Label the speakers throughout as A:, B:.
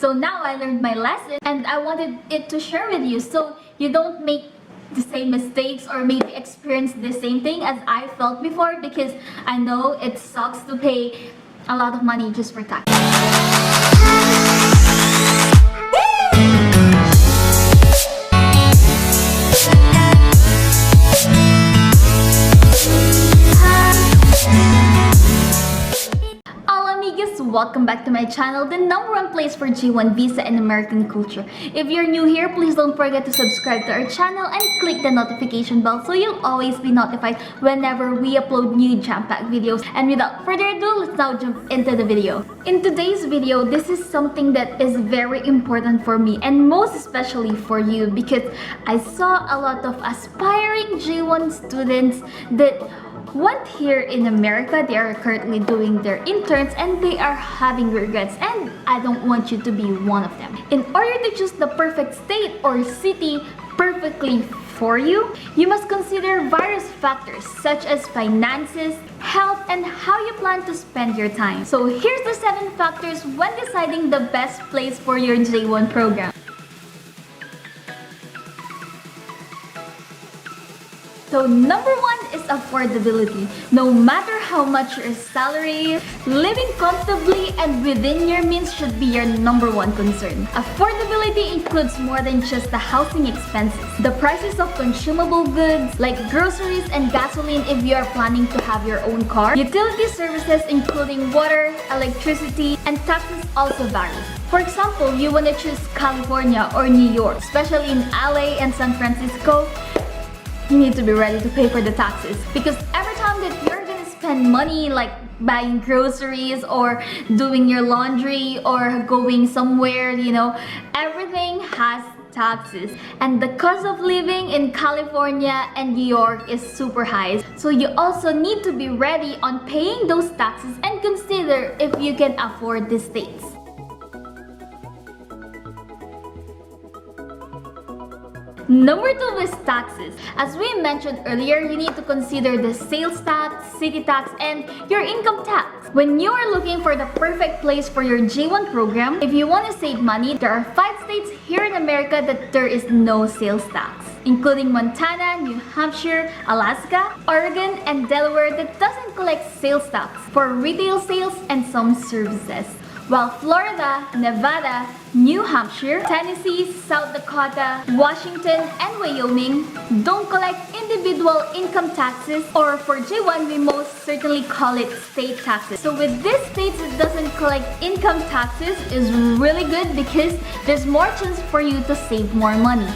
A: So now I learned my lesson and I wanted it to share with you so you don't make the same mistakes or maybe experience the same thing as I felt before, because I know it sucks to pay a lot of money just for tax. Welcome back to my channel, the #1 place for J1 visa and American culture. If you're new here, please don't forget to subscribe to our channel and click the notification bell so you'll always be notified whenever we upload new jam-packed videos. And without further ado, let's now jump into the video. In today's video, this is something that is very important for me and most especially for you, because I saw a lot of aspiring J1 students that went here in America. They are currently doing their interns and they are having regrets, and I don't want you to be one of them. In order to choose the perfect state or city perfectly for you, you must consider various factors such as finances, health, and how you plan to spend your time. So here's the 7 factors when deciding the best place for your J1 program. So number 1 is affordability. No matter how much your salary is, living comfortably and within your means should be your #1 concern. Affordability includes more than just the housing expenses. The prices of consumable goods like groceries and gasoline if you are planning to have your own car. Utility services including water, electricity, and taxes also vary. For example, you want to choose California or New York, especially in LA and San Francisco. You need to be ready to pay for the taxes, because every time that you're gonna spend money like buying groceries or doing your laundry or going somewhere, everything has taxes, and the cost of living in California and New York is super high. So you also need to be ready on paying those taxes and consider if you can afford the states. Number 2 is taxes. As we mentioned earlier, you need to consider the sales tax, city tax, and your income tax. When you are looking for the perfect place for your J1 program, if you want to save money, there are 5 states here in America that there is no sales tax, including Montana, New Hampshire, Alaska, Oregon, and Delaware that doesn't collect sales tax for retail sales and some services. While Florida, Nevada, New Hampshire, Tennessee, South Dakota, Washington, and Wyoming don't collect individual income taxes, or for J1 we most certainly call it state taxes. So with these states that doesn't collect income taxes is really good because there's more chance for you to save more money.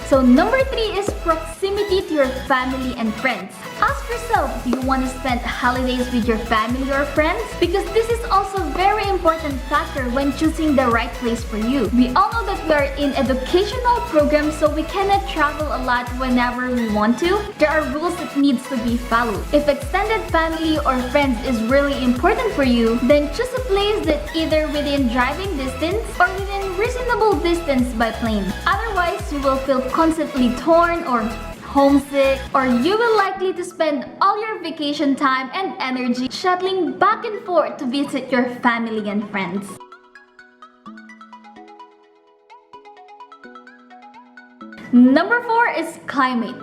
A: So number 3 is proximity to your family and friends. Ask yourself, do you want to spend holidays with your family or friends? Because this is also a very important factor when choosing the right place for you. We all know that we are in educational programs, so we cannot travel a lot whenever we want to. There are rules that needs to be followed. If extended family or friends is really important for you, then choose a place that either within driving distance or within reasonable distance by plane. Otherwise, you will feel constantly torn or homesick, or you will likely to spend all your vacation time and energy shuttling back and forth to visit your family and friends. Number 4 is climate.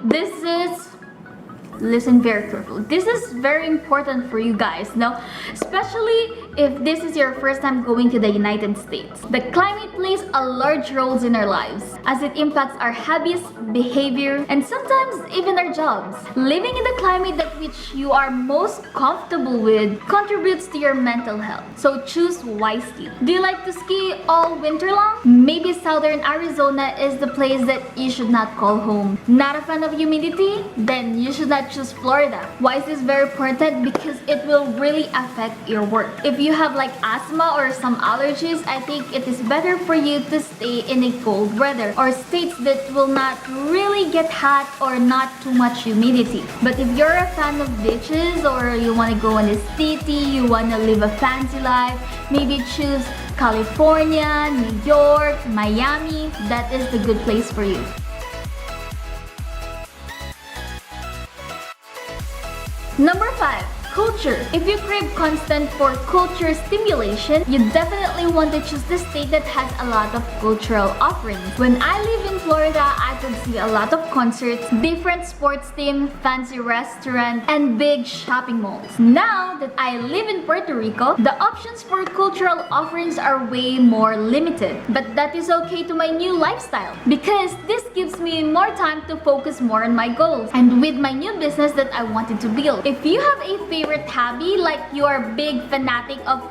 A: Listen very carefully. This is very important for you guys now, especially if this is your first time going to the United States. The climate plays a large role in our lives as it impacts our habits, behavior, and sometimes even our jobs. Living in the climate that which you are most comfortable with contributes to your mental health, so choose wisely. Do you like to ski all winter long? Maybe southern Arizona is the place that you should not call home. Not a fan of humidity? Then you should not choose Florida. Why is this very important? Because it will really affect your work. If you have like asthma or some allergies, I think it is better for you to stay in a cold weather or states that will not really get hot or not too much humidity. But if you're a fan of beaches or you want to go in the city, you want to live a fancy life, maybe choose California, New York, Miami. That is the good place for you. Number 5, culture. If you crave constant for culture stimulation, you definitely want to choose the state that has a lot of cultural offerings. When I live in Florida, I could see a lot of concerts, different sports teams, fancy restaurants, and big shopping malls. Now that I live in Puerto Rico, the options for cultural offerings are way more limited. But that is okay to my new lifestyle because this gives me more time to focus more on my goals and with my new business that I wanted to build. If you have a favorite hobby, like you are a big fanatic of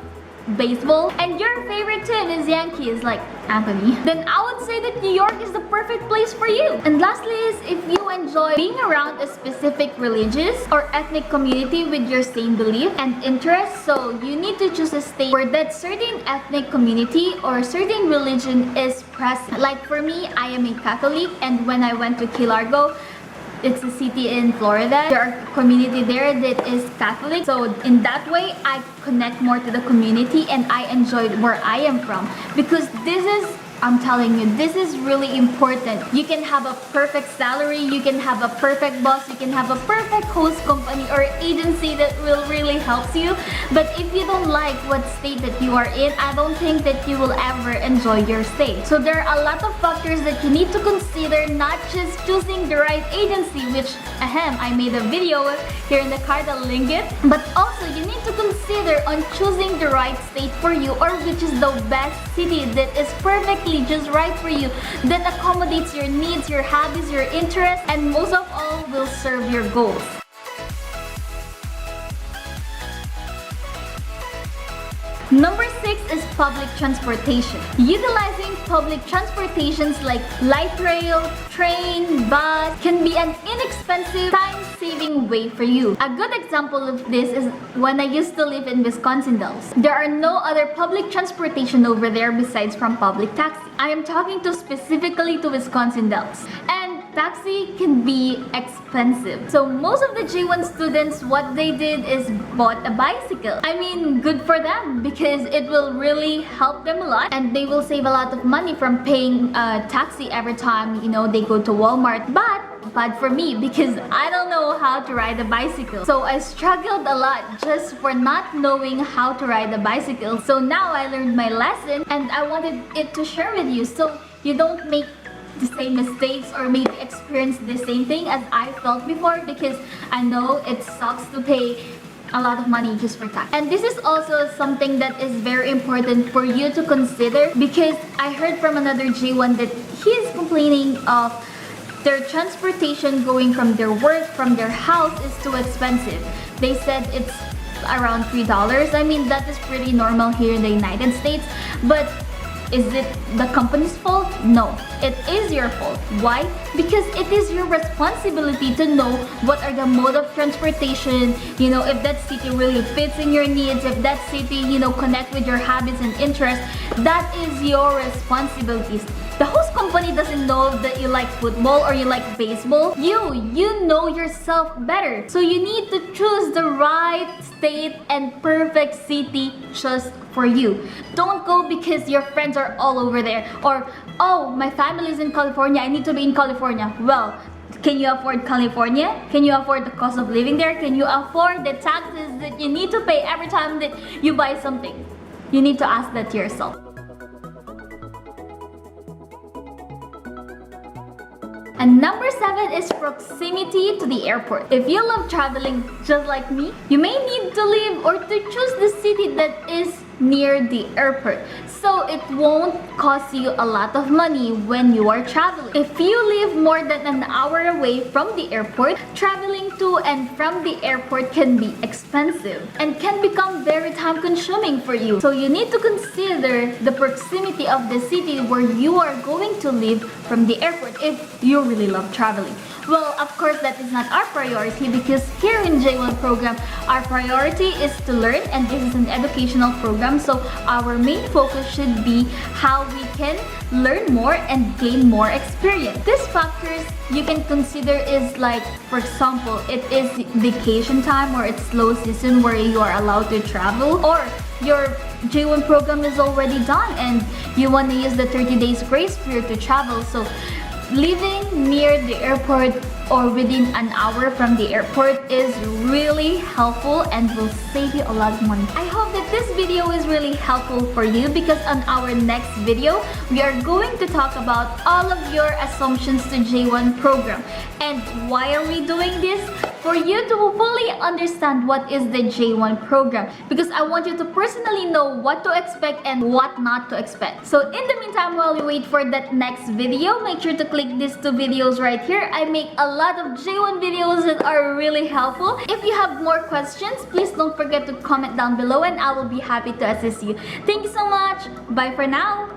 A: baseball and your favorite team is Yankees like Anthony, then I would say that New York is the perfect place for you. And lastly is if you enjoy being around a specific religious or ethnic community with your same belief and interests, so you need to choose a state where that certain ethnic community or certain religion is present. Like for me, I am a Catholic, and when I went to Key Largo, it's a city in Florida, there are community there that is Catholic. So in that way, I connect more to the community and I enjoy where I am from. Because this is, I'm telling you, this is really important. You can have a perfect salary, you can have a perfect boss, you can have a perfect host company or agency that will really help you. But if you don't like what state that you are in, I don't think that you will ever enjoy your stay. So there are a lot of factors that you need to consider, not just choosing the right agency, which I made a video here in the card, I'll link it. But also you need to consider on choosing the right state for you, or which is the best city that is perfectly just right for you, that accommodates your needs, your hobbies, your interests, and most of all will serve your goals. Number 6 is public transportation. Utilizing public transportations like light rail, train, bus can be an inexpensive, time-saving way for you. A good example of this is when I used to live in Wisconsin Dells. There are no other public transportation over there besides from public taxi. I am talking to specifically to Wisconsin Dells. And taxi can be expensive. So most of the J1 students, what they did is bought a bicycle. I mean, good for them because it will really help them a lot and they will save a lot of money from paying a taxi every time, you know, they go to Walmart. But bad for me because I don't know how to ride a bicycle. So I struggled a lot just for not knowing how to ride a bicycle. So now I learned my lesson and I wanted it to share with you so you don't make the same mistakes or maybe experience the same thing as I felt before, because I know it sucks to pay a lot of money just for tax. And this is also something that is very important for you to consider, because I heard from another J1 that he is complaining of their transportation going from their work, from their house is too expensive. They said it's around $3. I mean, that is pretty normal here in the United States, but is it the company's fault? No, it is your fault. Why? Because it is your responsibility to know what are the mode of transportation, you know, if that city really fits in your needs, if that city, you know, connect with your habits and interests. That is your responsibilities. The host company doesn't know that you like football or you like baseball. You know yourself better. So you need to choose the right state and perfect city just for you. Don't go because your friends are all over there, or oh, my family is in California, I need to be in California. Well, can you afford California? Can you afford the cost of living there? Can you afford the taxes that you need to pay every time that you buy something? You need to ask that to yourself. And number 7 is proximity to the airport. If you love traveling just like me, you may need to live or to choose the city that is near the airport, so it won't cost you a lot of money when you are traveling. If you live more than an hour away from the airport, traveling to and from the airport can be expensive and can become very time consuming for you. So you need to consider the proximity of the city where you are going to live from the airport if you really love traveling. Well, of course, that is not our priority, because here in J1 program, our priority is to learn, and this is an educational program. So our main focus should be how we can learn more and gain more experience. These factors you can consider is like, for example, it is vacation time or it's slow season where you are allowed to travel, or your J1 program is already done and you want to use the 30 days grace period to travel. So living near the airport or within an hour from the airport is really helpful and will save you a lot of money. I hope that this video is really helpful for you, because on our next video, we are going to talk about all of your assumptions to J1 program. And why are we doing this? For you to fully understand what is the J1 program, because I want you to personally know what to expect and what not to expect. So in the meantime, while you wait for that next video, make sure to click these two videos right here. I make a lot of J1 videos that are really helpful. If you have more questions, please don't forget to comment down below and I will be happy to assist you. Thank you so much. Bye for now.